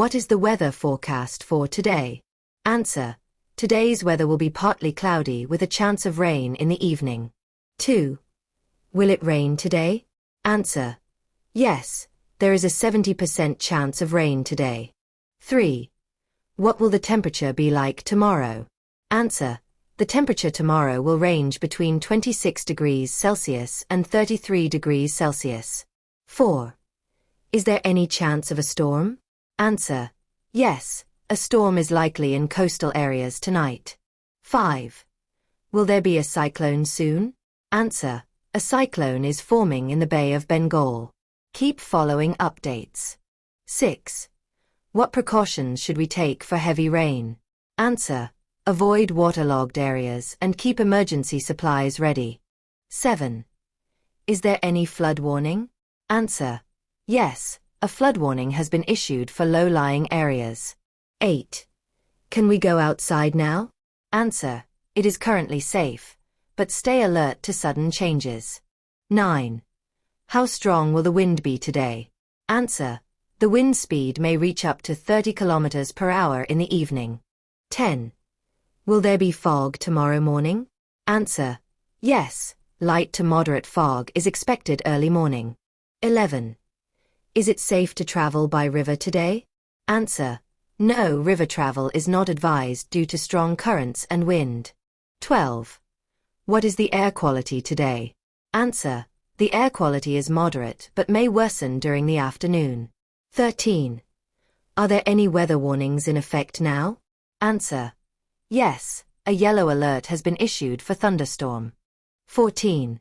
What is the weather forecast for today? Answer. Today's weather will be partly cloudy with a chance of rain in the evening. 2. Will it rain today? Answer. Yes, there is a 70% chance of rain today. 3. What will the temperature be like tomorrow? Answer. The temperature tomorrow will range between 26 degrees Celsius and 33 degrees Celsius. 4. Is there any chance of a storm? Answer. Yes, a storm is likely in coastal areas tonight. 5. Will there be a cyclone soon? Answer. A cyclone is forming in the Bay of Bengal. Keep following updates. 6. What precautions should we take for heavy rain? Answer. Avoid waterlogged areas and keep emergency supplies ready. 7. Is there any flood warning? Answer. Yes, a flood warning has been issued for low-lying areas. 8. Can we go outside now? Answer. It is currently safe, but stay alert to sudden changes. 9. How strong will the wind be today? Answer. The wind speed may reach up to 30 kilometers per hour in the evening. 10. Will there be fog tomorrow morning? Answer. Yes, light to moderate fog is expected early morning. 11. Is it safe to travel by river today? Answer. No, river travel is not advised due to strong currents and wind. 12. What is the air quality today? Answer. The air quality is moderate but may worsen during the afternoon. 13. Are there any weather warnings in effect now? Answer. Yes, a yellow alert has been issued for thunderstorm. 14.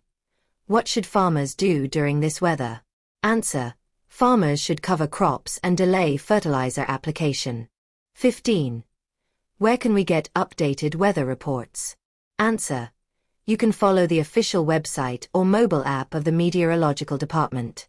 What should farmers do during this weather? Answer. Farmers should cover crops and delay fertilizer application. 15. Where can we get updated weather reports? Answer. You can follow the official website or mobile app of the Meteorological Department.